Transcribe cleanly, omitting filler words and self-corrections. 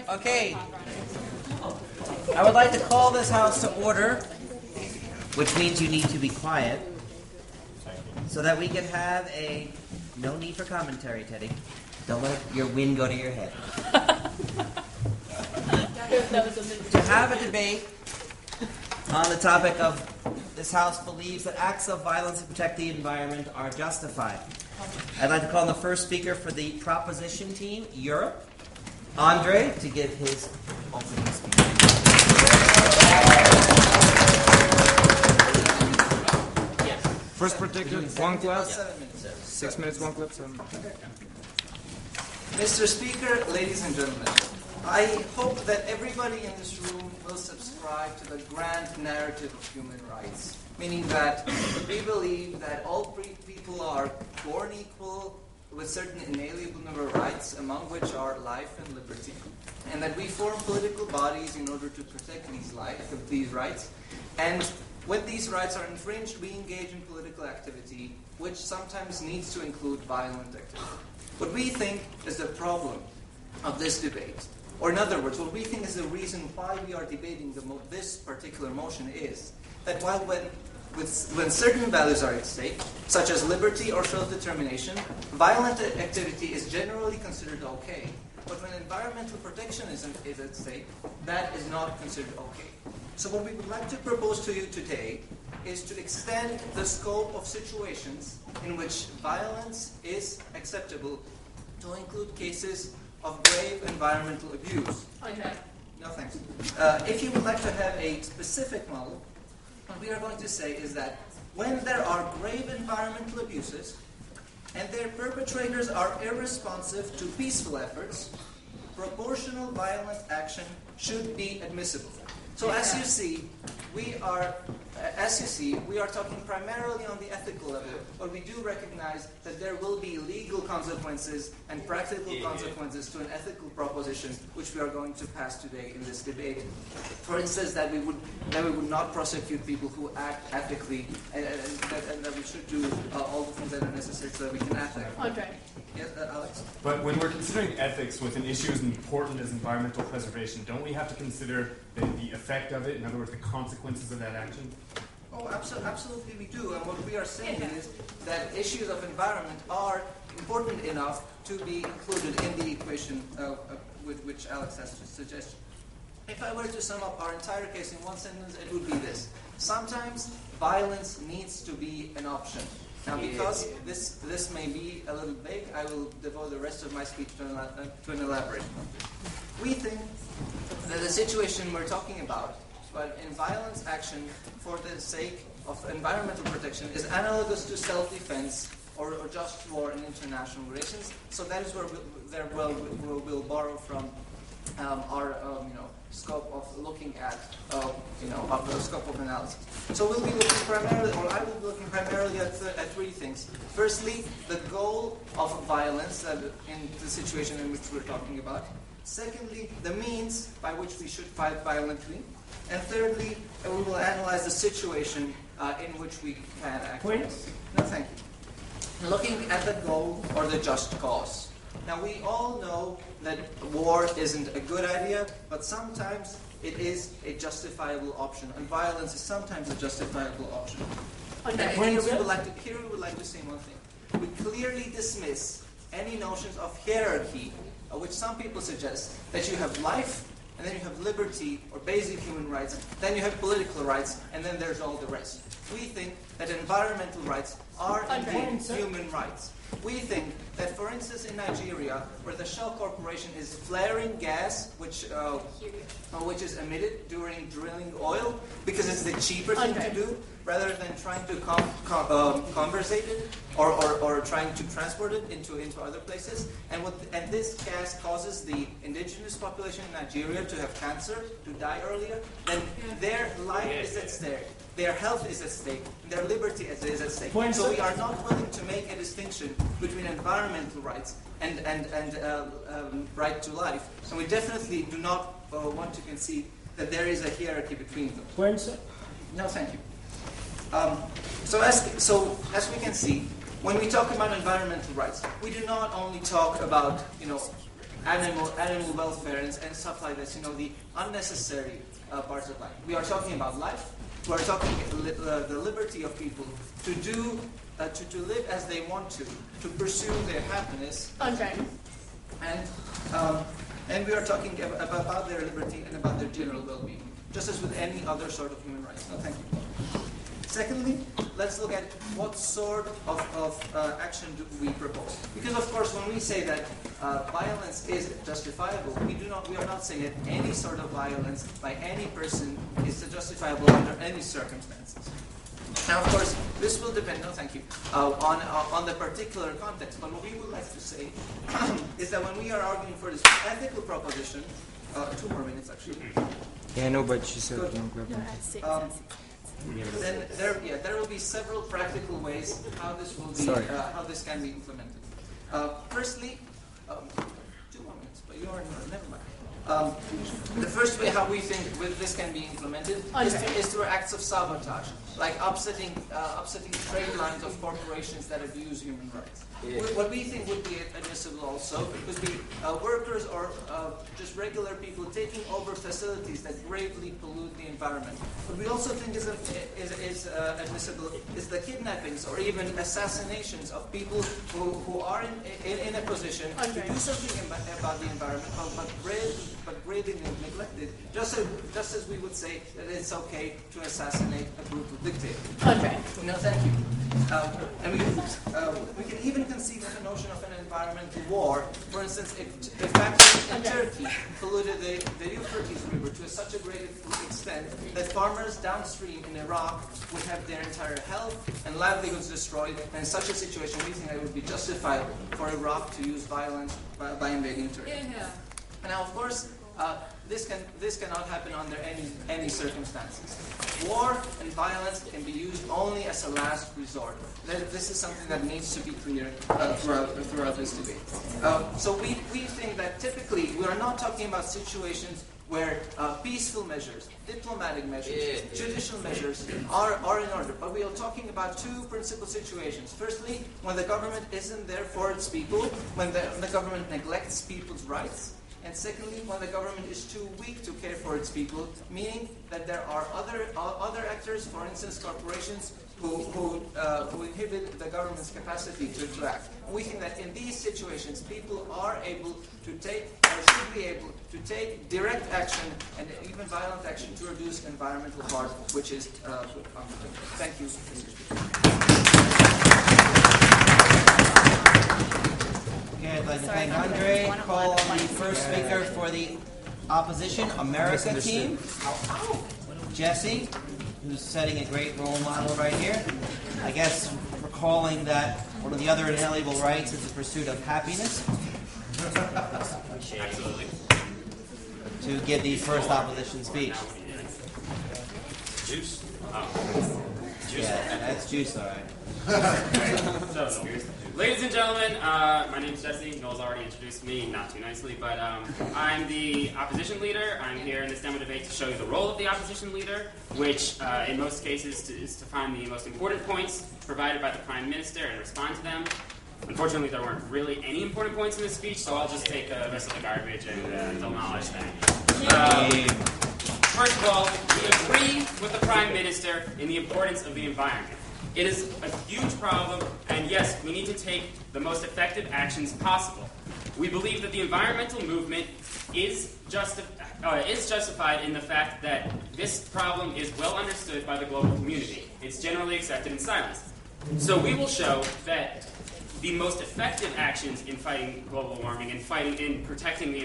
Okay. I would like to call this house to order, which means you need to be quiet, so that we can have a... No need for commentary, Teddy. Don't let your wind go to your head. To have a debate on the topic of this House believes that acts of violence to protect the environment are justified. I'd like to call on the first speaker for the proposition team, Europe, Andre, to give his opening speech. First predictor, one clap. 6 minutes, one clap. Mr. Speaker, ladies and gentlemen, I hope that everybody in this room will subscribe to the grand narrative of human rights, meaning that we believe that all people are born equal with certain inalienable number of rights, among which are life and liberty, and that we form political bodies in order to protect these rights. And when these rights are infringed, we engage in political activity, which sometimes needs to include violent activity. What we think is the problem of this debate, or in other words, what we think is the reason why we are debating this particular motion is that when certain values are at stake, such as liberty or self-determination, violent activity is generally considered okay. But when environmental protection is at stake, that is not considered okay. So what we would like to propose to you today is to extend the scope of situations in which violence is acceptable to include cases of grave environmental abuse. Okay. No thanks. If you would like to have a specific model, what we are going to say is that when there are grave environmental abuses and their perpetrators are irresponsive to peaceful efforts, proportional violent action should be admissible. So as you see, we are talking primarily on the ethical level, but we do recognize that there will be legal consequences and practical consequences to an ethical proposition which we are going to pass today in this debate. For instance, that we would not prosecute people who act ethically, and that we should do all the things that are necessary so that we can act ethically. Andre. Yes, Alex? But when we're considering ethics with an issue as important as environmental preservation, don't we have to consider the effect of it, in other words, the consequences of that action? Oh, absolutely we do. And what we are saying is that issues of environment are important enough to be included in the equation which Alex has suggested. If I were to sum up our entire case in one sentence, it would be this. Sometimes violence needs to be an option. Now, because this may be a little vague, I will devote the rest of my speech to an elaborate one. We think that the situation we're talking about, but in violence action for the sake of environmental protection, is analogous to self-defense or just war in international relations. So that is where we'll borrow from our scope of looking at of the scope of analysis. So we'll be looking primarily, or I will be looking primarily at three things. Firstly, the goal of violence in the situation in which we're talking about. Secondly, the means by which we should fight violently. And thirdly, we will analyze the situation in which we can act. Points? No, thank you. Looking at the goal or the just cause. Now, we all know that war isn't a good idea, but sometimes it is a justifiable option, and violence is sometimes a justifiable option. Here we would like to say one thing. We clearly dismiss any notions of hierarchy, which some people suggest, that you have life, and then you have liberty, or basic human rights, then you have political rights, and then there's all the rest. We think that environmental rights are indeed human rights. We think that, for instance, in Nigeria, where the Shell Corporation is flaring gas, which is emitted during drilling oil, because it's the cheaper thing to do, rather than trying to conversate it or trying to transport it into other places. And this gas causes the indigenous population in Nigeria to have cancer, to die earlier. Then their life is at stake, their health is at stake, and their liberty is at stake. So we are not willing to make a distinction between environmental rights and right to life. And we definitely do not want to concede that there is a hierarchy between them. No, thank you. So as we can see, when we talk about environmental rights, we do not only talk about animal welfare and stuff like this. The unnecessary parts of life. We are talking about life. We are talking the liberty of people to do. To live as they want to pursue their happiness. Okay. And we are talking about their liberty and about their general well-being, just as with any other sort of human rights. No, thank you. Secondly, let's look at what sort of action do we propose. Because of course, when we say that violence is justifiable, we are not saying that any sort of violence by any person is justifiable under any circumstances. Now, of course, this will depend, no thank you, on the particular context. But what we would like to say is that when we are arguing for this ethical proposition, 2 more minutes actually. Yeah, no, but she said don't grab No, them. at 6. Then there will be several practical ways how this will be how this can be implemented. Firstly, 2 more minutes, but you are never mind. The first way how we think this can be implemented is through acts of sabotage, like upsetting trade lines of corporations that abuse human rights. What we think would be admissible also would be workers or just regular people taking over facilities that gravely pollute the environment. What we also think is admissible is the kidnappings or even assassinations of people who are in a position to do something about the environment, but gravely neglected, just as we would say that it's okay to assassinate a brutal dictator. Okay. No, thank you. And we can even conceive of the notion of an environmental war. For instance, if factories in Turkey polluted the Euphrates River to such a great extent that farmers downstream in Iraq would have their entire health and livelihoods destroyed, and in such a situation, we think that it would be justified for Iraq to use violence by invading Turkey. Yeah. And now, of course, this cannot happen under any circumstances. War and violence can be used only as a last resort. This is something that needs to be clear throughout this debate. So we think that typically we are not talking about situations where peaceful measures, diplomatic measures, judicial measures are in order. But we are talking about 2 principal situations. Firstly, when the government isn't there for its people, when the government neglects people's rights. And secondly, when the government is too weak to care for its people, meaning that there are other actors, for instance, corporations, who inhibit the government's capacity to act. And we think that in these situations, people are able to take, or should be able to take direct action and even violent action to reduce environmental harm, which is thank you. Okay, I'd like to thank Andre. Call on the first speaker for the opposition, America team. Jesse, who's setting a great role model right here. I guess recalling that one of the other inalienable rights is the pursuit of happiness. Absolutely. To give the first opposition speech. Juice. Juice. Yeah, that's juice, all right. So, ladies and gentlemen, my name is Jesse. Noel's already introduced me, not too nicely, but I'm the opposition leader. I'm here in this demo debate to show you the role of the opposition leader, which in most cases is to find the most important points provided by the Prime Minister and respond to them. Unfortunately, there weren't really any important points in this speech, so I'll just take the rest of the garbage and demolish them. First of all, we agree with the Prime Minister in the importance of the environment. It is a huge problem, and yes, we need to take the most effective actions possible. We believe that the environmental movement is justified in the fact that this problem is well understood by the global community. It's generally accepted in silence. So we will show that the most effective actions in fighting global warming and protecting the